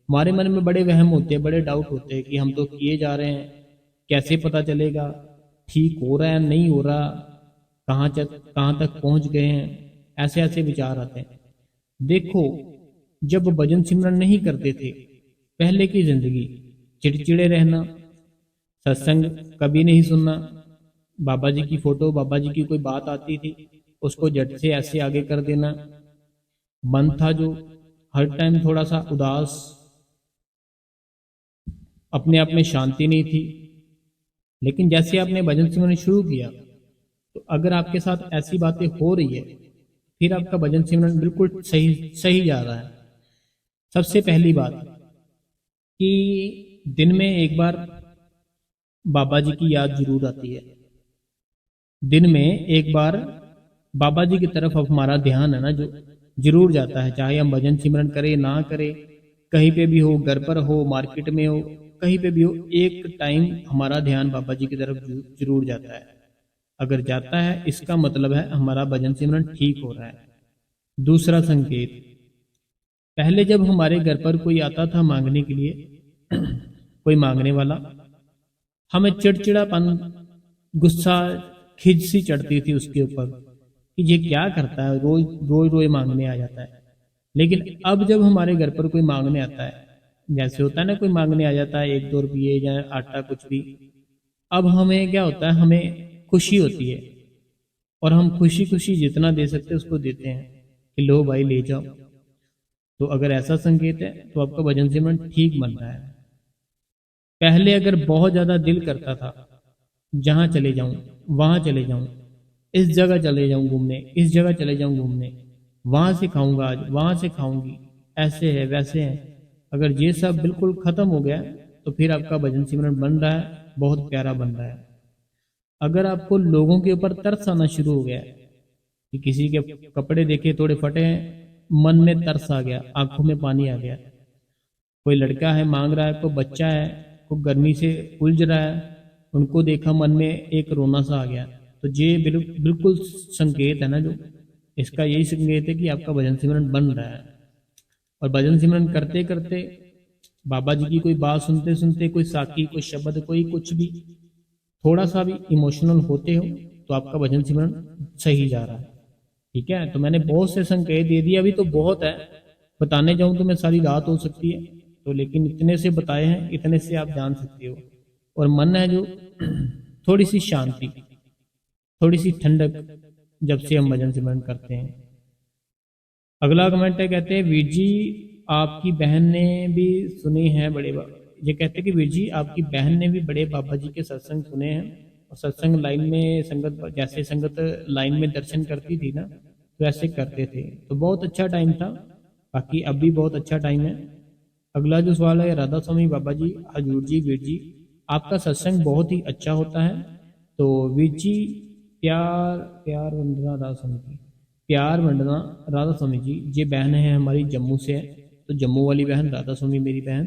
हमारे मन में बड़े वहम होते हैं, बड़े डाउट होते हैं कि हम तो किए जा रहे हैं, कैसे पता चलेगा ठीक हो रहा है नहीं हो रहा, कहाँ तक पहुंच गए हैं, ऐसे ऐसे विचार आते हैं। देखो, जब भजन सिमरन नहीं करते थे पहले की जिंदगी, चिड़चिड़े रहना, सत्संग कभी नहीं सुनना, बाबा जी की फोटो, बाबा जी की कोई बात आती थी उसको झट से ऐसे आगे कर देना, मन था जो हर टाइम थोड़ा सा उदास, अपने आप में शांति नहीं थी। लेकिन जैसे आपने भजन सिमरन शुरू किया तो अगर आपके साथ ऐसी बातें हो रही है, फिर आपका भजन सिमरन बिल्कुल सही जा रहा है। सबसे पहली बात कि दिन में एक बार बाबा जी की याद जरूर आती है। दिन में एक बार बाबा जी की तरफ हमारा ध्यान है ना जो जरूर जाता है, चाहे हम भजन सिमरन करें ना करें, कहीं पे भी हो, घर पर हो, मार्केट में हो, कहीं पे भी हो, एक टाइम हमारा ध्यान बाबा जी की तरफ जरूर जाता है। अगर जाता है इसका मतलब है हमारा भजन सिमरन ठीक हो रहा है। दूसरा संकेत, पहले जब हमारे घर पर कोई आता था मांगने के लिए कोई मांगने वाला, हमें चिड़चिड़ापन, गुस्सा, खिज सी चढ़ती थी उसके ऊपर कि ये क्या करता है, रोज मांगने आ जाता है। लेकिन अब जब हमारे घर पर कोई मांगने आता है, जैसे होता है ना कोई मांगने आ जाता है 1-2 रुपये या आटा कुछ भी, अब हमें क्या होता है, हमें खुशी होती है और हम खुशी खुशी जितना दे सकते हैं उसको देते हैं कि लो भाई ले जाओ। तो अगर ऐसा संकेत है तो आपका भजन सिमरन ठीक बन रहा है। पहले अगर बहुत ज्यादा दिल करता था जहां चले जाऊं वहां चले जाऊं, इस जगह चले जाऊं घूमने, इस जगह चले जाऊं घूमने, वहां से खाऊंगा आज, वहां से खाऊंगी, ऐसे है वैसे है, अगर ये सब बिल्कुल खत्म हो गया तो फिर आपका भजन सिमरन बन रहा है, बहुत प्यारा बन रहा है। अगर आपको लोगों के ऊपर तरस आना शुरू हो गया कि किसी के कपड़े देखे थोड़े फटे हैं, मन में तरस आ गया, आंखों में पानी आ गया, कोई लड़का है मांग रहा है, कोई बच्चा है कोई गर्मी से उलझ रहा है, उनको देखा मन में एक रोना सा आ गया, तो ये बिल्कुल संकेत है ना जो, इसका यही संकेत है कि आपका भजन सिमरन बन रहा है। और भजन सिमरन करते करते, बाबा जी की कोई बात सुनते सुनते, कोई साखी, कोई शब्द, कोई कुछ भी, थोड़ा सा भी इमोशनल होते हो तो आपका भजन सिमरन सही जा रहा है। ठीक है, तो मैंने बहुत से संकेत दे दिए, अभी तो बहुत है, बताने जाऊं तो मैं सारी रात हो सकती है, तो लेकिन इतने से बताए हैं, इतने से आप जान सकते हो। और मन है जो थोड़ी सी शांति, थोड़ी सी ठंडक जब से हम भजन सिमरन करते हैं। अगला कमेंट है, कहते हैं वीर जी आपकी बहन ने भी सुनी है ये कहते हैं कि वीर जी आपकी बहन ने भी बड़े बाबा जी के सत्संग सुने हैं, और सत्संग लाइन में संगत, जैसे संगत लाइन में दर्शन करती थी ना तो ऐसे करते थे, तो बहुत अच्छा टाइम था, बाकी अब भी बहुत अच्छा टाइम है। अगला जो सवाल है, राधा स्वामी बाबा जी हजूर जी, वीर जी आपका सत्संग बहुत ही अच्छा होता है, तो विची प्यार प्यार वंदना राधा स्वामी जी, प्यार वंदना राधा स्वामी जी, ये बहन है हमारी जम्मू से है, तो जम्मू वाली बहन राधा स्वामी मेरी बहन।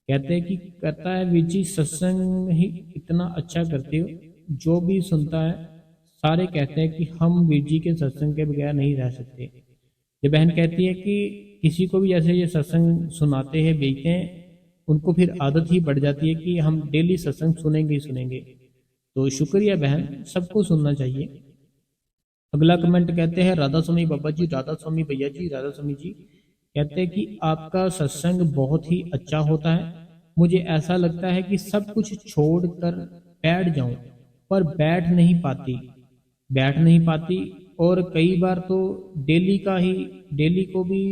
कहते हैं कि कहता है विची सत्संग ही इतना अच्छा करते हो, जो भी सुनता है सारे कहते हैं कि हम वीर जी के सत्संग के बगैर नहीं रह सकते। ये बहन कहती है कि किसी को भी जैसे ये सत्संग सुनाते हैं बेचते हैं, उनको फिर आदत ही बढ़ जाती है कि हम डेली सत्संग सुनेंगे ही सुनेंगे। तो शुक्रिया बहन, सबको सुनना चाहिए। अगला कमेंट कहते हैं राधा स्वामी बाबा जी, राधा स्वामी भैया जी, राधा स्वामी जी कहते हैं कि आपका सत्संग बहुत ही अच्छा होता है, मुझे ऐसा लगता है कि सब कुछ छोड़कर बैठ जाऊं, पर बैठ नहीं पाती और कई बार तो डेली को भी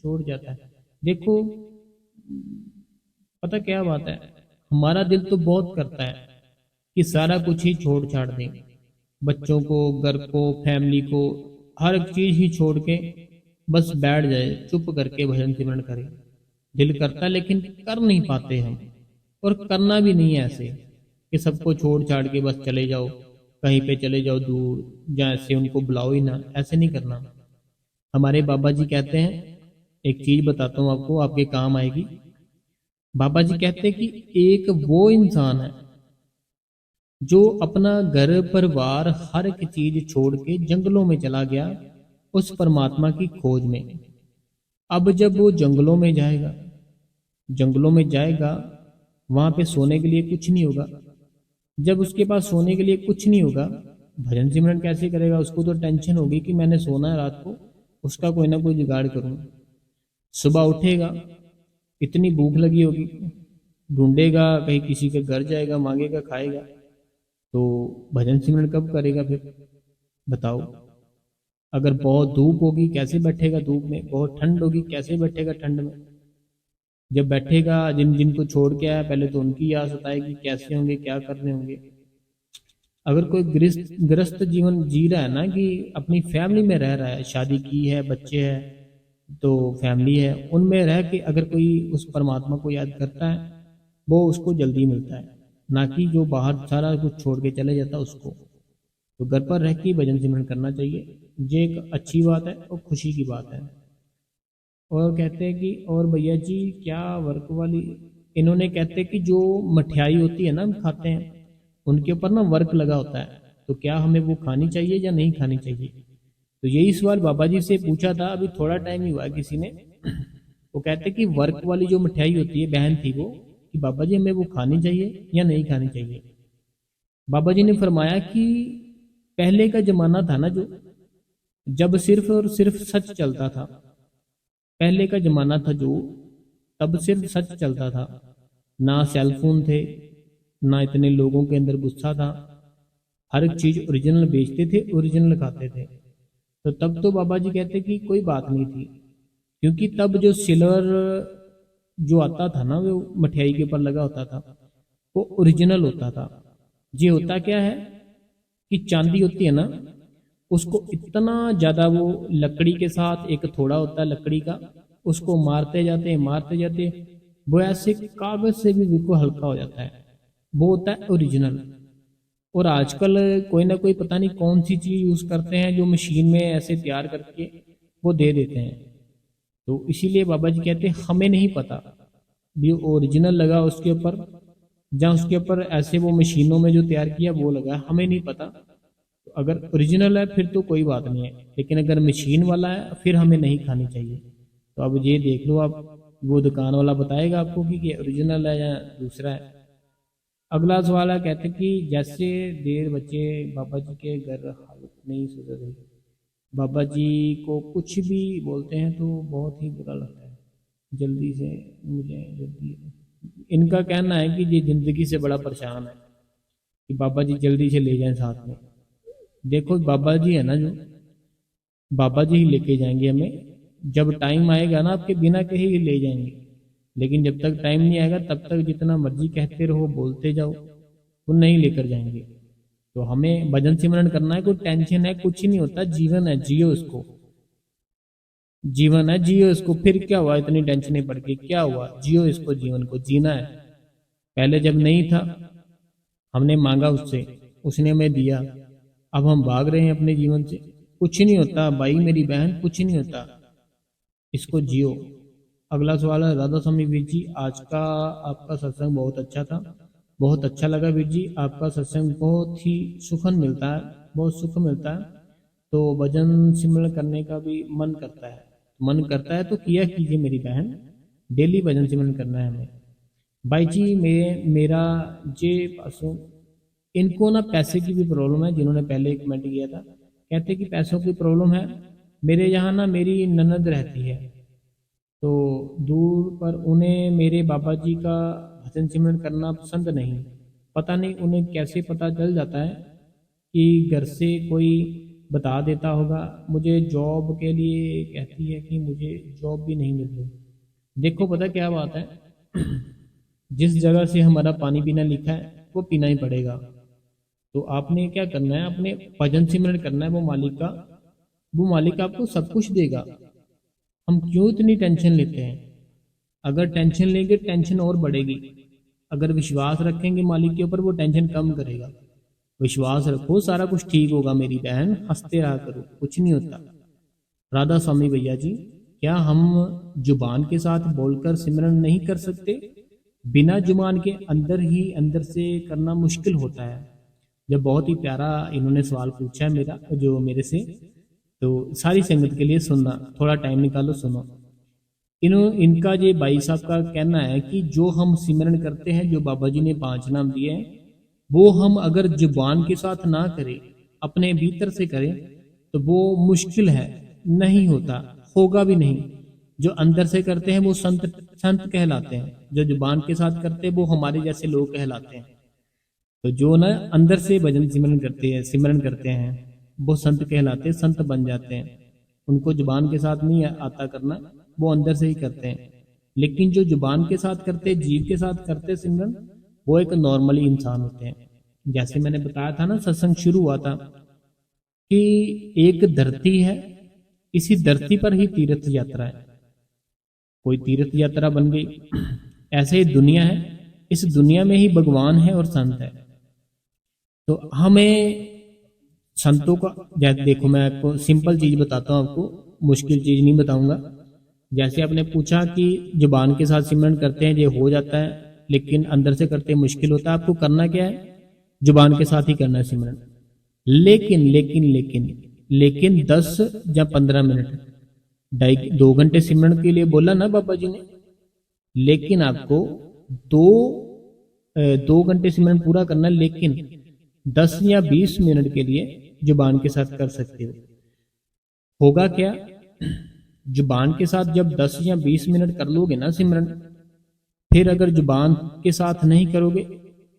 छोड़ जाता है। देखो पता क्या बात है, हमारा दिल तो बहुत करता है कि सारा कुछ ही छोड़ छाड़ दें, बच्चों को, घर को, फैमिली को, हर एक चीज ही छोड़ के बस बैठ जाए, चुप करके भजन सिमरन करें। दिल करता है लेकिन कर नहीं पाते हम, और करना भी नहीं है ऐसे कि सबको छोड़ छाड़ के बस चले जाओ, कहीं पे चले जाओ दूर, जहाँ ऐसे उनको बुलाओ ही ना, ऐसे नहीं करना। हमारे बाबा जी कहते हैं, एक चीज बताता हूँ आपको, आपके काम आएगी। बाबा जी कहते हैं कि एक वो इंसान है जो अपना घर परिवार हर एक चीज छोड़ के जंगलों में चला गया उस परमात्मा की खोज में। अब जब वो जंगलों में जाएगा वहां पे सोने के लिए कुछ नहीं होगा। जब उसके पास सोने के लिए कुछ नहीं होगा, भजन सिमरन कैसे करेगा? उसको तो टेंशन होगी कि मैंने सोना है रात को, उसका कोई ना कोई जुगाड़ करूं। सुबह उठेगा, इतनी भूख लगी होगी, ढूंढेगा, कहीं किसी के घर जाएगा, मांगेगा, खाएगा। तो भजन सिमरन कब करेगा फिर बताओ? अगर बहुत धूप होगी कैसे बैठेगा धूप में, बहुत ठंड होगी कैसे बैठेगा ठंड में। जब बैठेगा, जिनको छोड़ के आया पहले तो उनकी याद सताएगी, कैसे होंगे, क्या करने होंगे। अगर कोई गृहस्थ जीवन जी रहा है ना, कि अपनी फैमिली में रह रहा है, शादी की है, बच्चे हैं, तो फैमिली है, उनमें रह के अगर कोई उस परमात्मा को याद करता है, वो उसको जल्दी मिलता है, ना कि जो बाहर सारा कुछ छोड़ के चले जाता उसको। तो घर पर रह के भजन सिमरन करना चाहिए, ये एक अच्छी बात है और खुशी की बात है। और कहते हैं कि और भैया जी क्या वर्क वाली, इन्होंने कहते हैं कि जो मठियाई होती है ना हम खाते हैं, उनके ऊपर ना वर्क लगा होता है, तो क्या हमें वो खानी चाहिए या नहीं खानी चाहिए? तो यही सवाल बाबा जी से पूछा था, अभी थोड़ा टाइम ही हुआ किसी ने। वो कहते कि वर्क वाली जो मिठाई होती है, बहन थी वो, कि बाबा जी हमें वो खानी चाहिए या नहीं खानी चाहिए। बाबा जी ने फरमाया कि पहले का जमाना था ना, जो जब सिर्फ और सिर्फ सच चलता था, पहले का जमाना था जो तब सिर्फ सच चलता था, ना सेलफोन थे, ना इतने लोगों के अंदर गुस्सा था, हर एक चीज ओरिजिनल बेचते थे, ओरिजिनल खाते थे। तो तब तो बाबा जी कहते कि कोई बात नहीं थी, क्योंकि तब जो सिल्वर जो आता था ना, वो मठियाई के ऊपर लगा होता था, वो ओरिजिनल होता था। ये होता क्या है कि चांदी होती है ना, उसको इतना ज्यादा वो लकड़ी के साथ एक थोड़ा होता है लकड़ी का, उसको मारते जाते वो ऐसे कागज से भी बिल्कुल हल्का हो जाता है, वो होता है ओरिजिनल। और आजकल कोई ना कोई पता नहीं कौन सी चीज यूज करते हैं, जो मशीन में ऐसे तैयार करके वो दे देते हैं। तो इसीलिए बाबा जी कहते हैं हमें नहीं पता भी ओरिजिनल लगा उसके ऊपर, जहाँ उसके ऊपर ऐसे वो मशीनों में जो तैयार किया वो लगा, हमें नहीं पता। तो अगर ओरिजिनल है फिर तो कोई बात नहीं है, लेकिन अगर मशीन वाला है फिर हमें नहीं खानी चाहिए। तो अब ये देख लो आप, वो दुकान वाला बताएगा आपको कि ओरिजिनल है या दूसरा है। अगला सवाल है, कहते कि जैसे देर बच्चे बाबा जी के घर हालत नहीं सुधर रही, बाबा जी को कुछ भी बोलते हैं तो बहुत ही बुरा लगता है, जल्दी से मुझे जल्दी। इनका कहना है कि ये जिंदगी से बड़ा परेशान है कि बाबा जी जल्दी से ले जाएं साथ में। देखो बाबा जी है ना, जो बाबा जी ही लेके जाएंगे हमें, जब टाइम आएगा ना आपके बिना कहे ही ले जाएंगे, लेकिन जब तक टाइम नहीं आएगा तब तक जितना मर्जी कहते रहो, बोलते जाओ, वो नहीं लेकर जाएंगे। तो हमें भजन सिमरन करना है, कोई टेंशन है कुछ नहीं होता, जीवन है जियो इसको, जीवन है जियो इसको। फिर क्या हुआ इतनी टेंशनें पड़ के, क्या हुआ? जियो इसको, जीवन को जीना है। पहले जब नहीं था हमने मांगा उससे, उसने हमें दिया, अब हम भाग रहे हैं अपने जीवन से। कुछ नहीं होता भाई मेरी बहन, कुछ नहीं होता, इसको जियो। अगला सवाल है राधा स्वामी वीर जी, आज का आपका सत्संग बहुत अच्छा था, बहुत अच्छा लगा वीर जी, आपका सत्संग बहुत ही सुखन मिलता है, बहुत सुख मिलता है। तो भजन सिमरन करने का भी मन करता है, मन करता है तो किया कीजिए मेरी बहन, डेली भजन सिमरन करना है हमें। भाई जी मेरा जे पासों, इनको ना पैसे की भी प्रॉब्लम है, जिन्होंने पहले कमेंट किया था, कहते कि पैसों की प्रॉब्लम है। मेरे यहाँ ना मेरी ननद रहती है तो दूर पर, उन्हें मेरे बाबा जी का भजन सिमरन करना पसंद नहीं। पता नहीं उन्हें कैसे पता चल जाता है कि घर से कोई बता देता होगा। मुझे जॉब के लिए कहती है कि मुझे जॉब भी नहीं मिल रही। देखो पता क्या बात है, जिस जगह से हमारा पानी पीना लिखा है वो पीना ही पड़ेगा। तो आपने क्या करना है, अपने भजन सिमरन करना है, वो मालिक आपको सब कुछ देगा। हम क्यों इतनी टेंशन लेते हैं? अगर टेंशन लेंगे टेंशन और बढ़ेगी, अगर विश्वास रखेंगे मालिक के ऊपर वो टेंशन कम करेगा। विश्वास रखो, सारा कुछ ठीक होगा मेरी बहन, हंसते रहा करो, कुछ नहीं होता। राधा स्वामी भैया जी, क्या हम जुबान के साथ बोलकर सिमरन नहीं कर सकते? बिना जुबान के अंदर ही अंदर से करना मुश्किल होता है। जब बहुत ही प्यारा इन्होंने सवाल पूछा है मेरा, जो मेरे से, तो सारी संगत के लिए सुनना, थोड़ा टाइम निकालो सुनो। इनका ये भाई साहब का कहना है कि जो हम सिमरन करते हैं, जो बाबा जी ने 5 नाम दिए हैं, वो हम अगर जुबान के साथ ना करें, अपने भीतर से करें, तो वो मुश्किल है, नहीं होता, होगा भी नहीं। जो अंदर से करते हैं वो संत संत कहलाते हैं, जो जुबान के साथ करते हैं वो हमारे जैसे लोग कहलाते हैं। तो जो ना अंदर से भजन सिमरन करते हैं वो संत कहलाते हैं, संत बन जाते हैं। उनको जुबान के साथ नहीं आता करना, वो अंदर से ही करते हैं। लेकिन जो जुबान के साथ करते, जीव के साथ करते सिमरन, वो एक नॉर्मली इंसान होते हैं। जैसे मैंने बताया था ना, सत्संग शुरू हुआ था कि एक धरती है, इसी धरती पर ही तीर्थ यात्रा है, कोई तीर्थ यात्रा बन गई। ऐसे ही दुनिया है, इस दुनिया में ही भगवान है और संत है। तो हमें संतों का, जैसे देखो मैं आपको सिंपल चीज बताता हूँ, आपको मुश्किल चीज नहीं बताऊंगा। जैसे आपने पूछा कि जुबान के साथ सिमरन करते हैं, ये हो जाता है, लेकिन अंदर से करते मुश्किल होता है। आपको करना क्या है, जुबान के साथ ही करना है सिमरन। लेकिन लेकिन लेकिन लेकिन 10 या 15 मिनट, 2 घंटे सिमरन के लिए बोला ना बाबा जी ने, लेकिन आपको 2 घंटे सिमरन पूरा करना है, लेकिन 10 या 20 मिनट के लिए जुबान के साथ कर सकते हो। होगा क्या, जुबान के साथ जब 10 या 20 मिनट कर लोगे ना सिमरन, फिर अगर जुबान के साथ नहीं करोगे,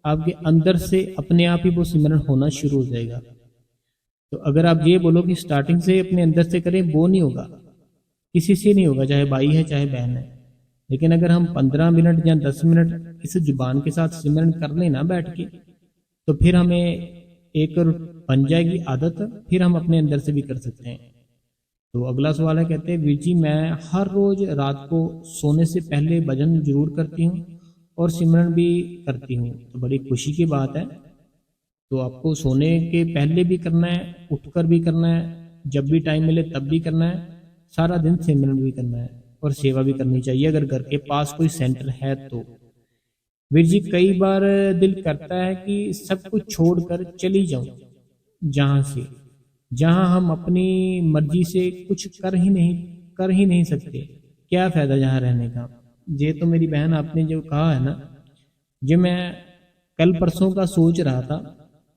आपके अंदर से अपने आप ही वो सिमरन होना शुरू हो जाएगा। तो अगर आप ये बोलो कि स्टार्टिंग से अपने अंदर से करें, वो नहीं होगा, किसी से नहीं होगा, चाहे भाई है चाहे बहन है। लेकिन अगर हम 15 मिनट या 10 मिनट इस जुबान के साथ सिमरन कर लेना बैठ के, तो फिर हमें एक बन जाएगी आदत, फिर हम अपने अंदर से भी कर सकते हैं। तो अगला सवाल है, कहते हैं वीर जी, मैं हर रोज रात को सोने से पहले भजन जरूर करती हूँ और सिमरन भी करती हूँ। तो बड़ी खुशी की बात है। तो आपको सोने के पहले भी करना है, उठकर भी करना है, जब भी टाइम मिले तब भी करना है, सारा दिन सिमरन भी करना है और सेवा भी करनी चाहिए, अगर घर के पास कोई सेंटर है तो। वीर जी, कई बार दिल करता है कि सब कुछ छोड़कर चली जाऊं जहां हम अपनी मर्जी से कुछ कर ही नहीं सकते, क्या फायदा जहां रहने का। ये तो मेरी बहन आपने जो कहा है ना, जो मैं कल परसों का सोच रहा था,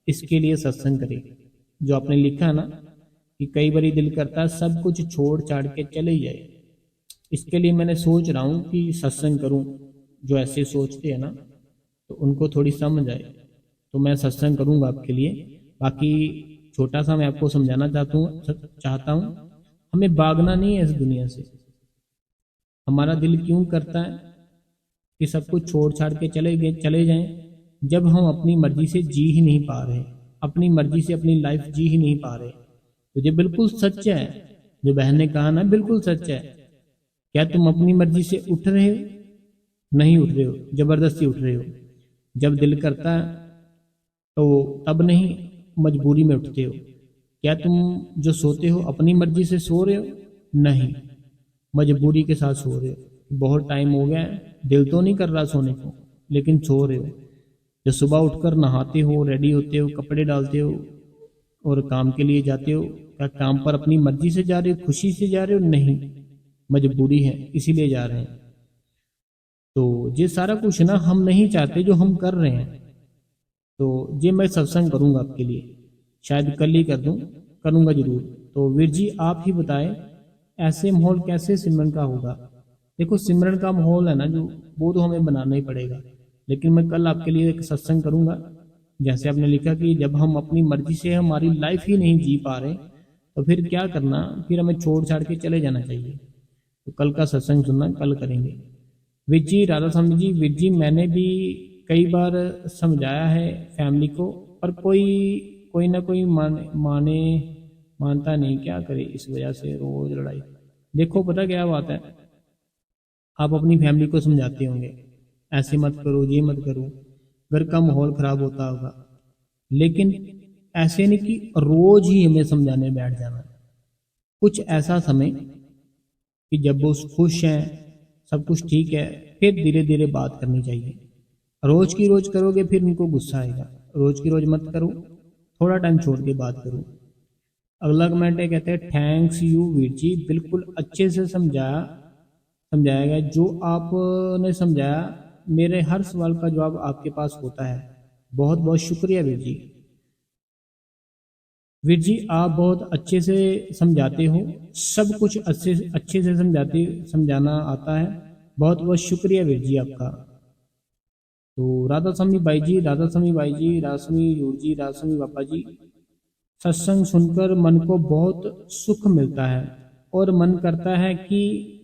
इसके लिए सत्संग करे। जो आपने लिखा है ना कि कई बार दिल करता है सब कुछ छोड़ छाड़ के चले जाए, इसके लिए मैंने सोच रहा हूँ कि सत्संग करूँ। जो ऐसे सोचते हैं ना, तो उनको थोड़ी समझ आए, तो मैं सत्संग करूँगा आपके लिए। बाकी छोटा सा मैं आपको समझाना चाहता हूँ, हमें भागना नहीं है इस दुनिया से। हमारा दिल क्यों करता है कि सब कुछ छोड़ छाड़ के चले जाएं, जब हम अपनी मर्जी से जी ही नहीं पा रहे, अपनी मर्जी से अपनी लाइफ जी ही नहीं पा रहे। तो ये बिल्कुल सच है, जो बहन ने कहा ना, बिल्कुल सच है। क्या तुम अपनी मर्जी से उठ रहे हो? नहीं उठ रहे हो, जबरदस्ती उठ रहे हो। जब दिल करता है तो तब नहीं मजबूरी में उठते हो। क्या तुम जो सोते हो अपनी मर्जी से सो रहे हो? नहीं, मजबूरी के साथ सो रहे हो। बहुत टाइम हो गया है, दिल तो नहीं कर रहा सोने को, लेकिन सो रहे हो। जो सुबह उठकर नहाते हो, रेडी होते हो, कपड़े डालते हो और काम के लिए जाते हो, क्या काम पर अपनी मर्जी से जा रहे हो, खुशी से जा रहे हो? नहीं, मजबूरी है इसीलिए जा रहे हैं। तो ये सारा कुछ ना हम नहीं चाहते जो हम कर रहे हैं। तो ये मैं सत्संग करूंगा आपके लिए, शायद कल ही कर दूं, करूंगा जरूर। तो वीर जी आप ही बताएं ऐसे माहौल कैसे सिमरन का होगा। देखो सिमरन का माहौल है ना जो, वो तो हमें बनाना ही पड़ेगा। लेकिन मैं कल आपके लिए एक सत्संग करूंगा। जैसे आपने लिखा कि जब हम अपनी मर्जी से हमारी लाइफ ही नहीं जी पा रहे तो फिर क्या करना, फिर हमें छोड़ छाड़ के चले जाना चाहिए। तो कल का सत्संग सुनना, कल करेंगे। वीर जी राधा स्वामी जी, वीर जी मैंने भी कई बार समझाया है फैमिली को, पर कोई ना कोई मानता नहीं, क्या करे, इस वजह से रोज लड़ाई। देखो पता क्या बात है, आप अपनी फैमिली को समझाते होंगे ऐसे मत करो, ये मत करो, घर का माहौल खराब होता होगा, लेकिन ऐसे नहीं कि रोज ही हमें समझाने बैठ जाना। कुछ ऐसा समय कि जब वो खुश हैं, सब कुछ ठीक है, फिर धीरे धीरे बात करनी चाहिए। रोज की रोज करोगे फिर उनको गुस्सा आएगा। रोज की रोज मत करो, थोड़ा टाइम छोड़ के बात करो। अगला कमेंट है, कहते हैं थैंक्स यू वीर जी, बिल्कुल अच्छे से समझाया गया। जो आपने समझाया मेरे हर सवाल का जवाब आपके पास होता है। बहुत बहुत शुक्रिया वीर जी। वीर जी आप बहुत अच्छे से समझाते हो, सब कुछ अच्छे से समझाना आता है। बहुत बहुत शुक्रिया वीर जी आपका। तो राधा स्वामी भाई जी, राधा स्वामी भाई जी, राधा स्वामी यूर जी, राधा स्वामी बापा जी, सत्संग सुनकर मन को बहुत सुख मिलता है और मन करता है कि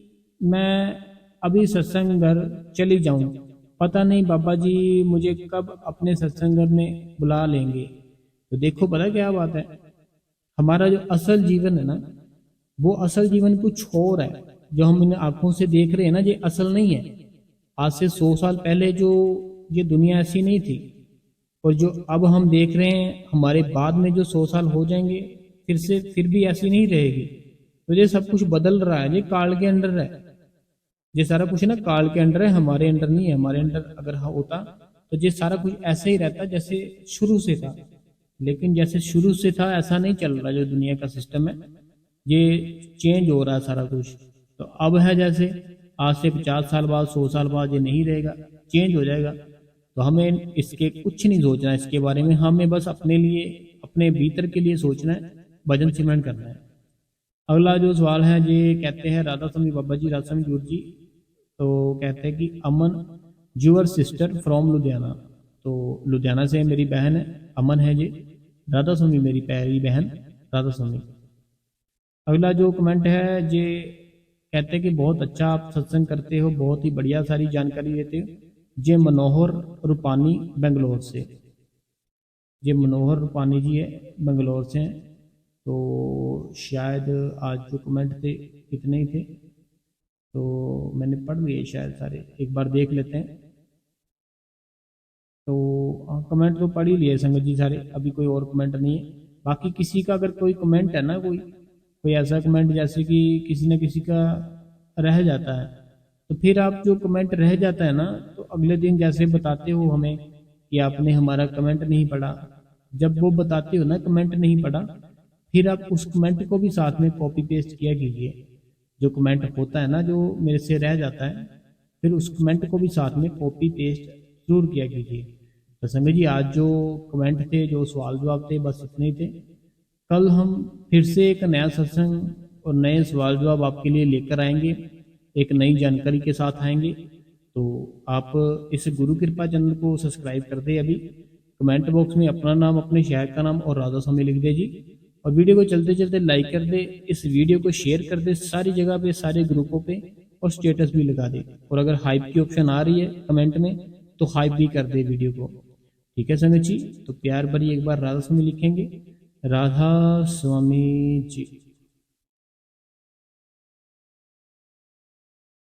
मैं अभी सत्संग घर चली जाऊं। पता नहीं बाबा जी मुझे कब अपने सत्संग घर में बुला लेंगे। तो देखो पता क्या बात है, हमारा जो असल जीवन है ना, वो असल जीवन कुछ और है। जो हम इन आंखों से देख रहे हैं ना, ये असल नहीं है। आज से 100 साल पहले जो ये दुनिया ऐसी नहीं थी, और जो अब हम देख रहे हैं हमारे बाद में जो 100 साल हो जाएंगे फिर भी ऐसी नहीं रहेगी। तो ये सब कुछ बदल रहा है, ये काल के अंडर है। ये सारा कुछ ना काल के अंडर है, हमारे अंडर नहीं है। हमारे अंडर अगर होता तो ये सारा कुछ ऐसे ही रहता जैसे शुरू से था। लेकिन जैसे शुरू से था ऐसा नहीं चल रहा। जो दुनिया का सिस्टम है ये चेंज हो रहा है सारा कुछ। तो अब है जैसे आज से 50 साल बाद 100 साल बाद ये नहीं रहेगा, चेंज हो जाएगा। तो हमें इसके कुछ नहीं सोचना है इसके बारे में। हमें बस अपने लिए, अपने भीतर के लिए सोचना है, भजन सिमरन करना है। अगला जो सवाल है ये कहते हैं राधा स्वामी बाबा जी, राधा स्वामी जूर जी, तो कहते हैं कि अमन यूअर सिस्टर फ्रॉम लुधियाना। तो लुधियाना से मेरी बहन है, अमन है जी। राधा स्वामी मेरी प्यारी बहन राधा स्वामी। अगला जो कमेंट है ये कहते हैं कि बहुत अच्छा आप सत्संग करते हो, बहुत ही बढ़िया सारी जानकारी देते हो। ये मनोहर रूपानी बेंगलोर से, ये मनोहर रूपानी जी है, बेंगलोर से हैं। तो शायद आज जो कमेंट थे इतने ही थे, तो मैंने पढ़ लिए शायद सारे, एक बार देख लेते हैं। तो कमेंट तो पढ़ ही लिए संगत जी सारे, अभी कोई और कमेंट नहीं है। बाकी किसी का अगर कोई कमेंट है ना, कोई ऐसा कमेंट जैसे कि किसी न किसी का रह जाता है, तो फिर आप जो कमेंट रह जाता है ना, तो अगले दिन जैसे बताते हो हमें कि आपने हमारा कमेंट नहीं पढ़ा। जब वो बताते हो ना कमेंट नहीं पढ़ा, फिर आप उस कमेंट को भी साथ में कॉपी पेस्ट किया कीजिए। जो कमेंट होता है ना जो मेरे से रह जाता है, फिर उस कमेंट को भी साथ में कॉपी पेस्ट जरूर किया कीजिए। तो संजय जी आज जो कमेंट थे, जो सवाल जवाब थे, बस इतने ही थे। कल हम फिर से एक नया सत्संग और नए सवाल जवाब आपके लिए लेकर आएंगे, एक नई जानकारी के साथ आएंगे। तो आप इस गुरु कृपा चैनल को सब्सक्राइब कर दे। अभी कमेंट बॉक्स में अपना नाम, अपने शहर का नाम और राधा स्वामी लिख दे जी। और वीडियो को चलते चलते लाइक कर दे, इस वीडियो को शेयर कर दे सारी जगह पे, सारे ग्रुपों पे, और स्टेटस भी लगा दे। और अगर हाइप की ऑप्शन आ रही है कमेंट में तो हाइप भी कर दे वीडियो को। ठीक है संगत जी, तो प्यार भरी एक बार राधा स्वामी लिखेंगे, राधा स्वामी जी।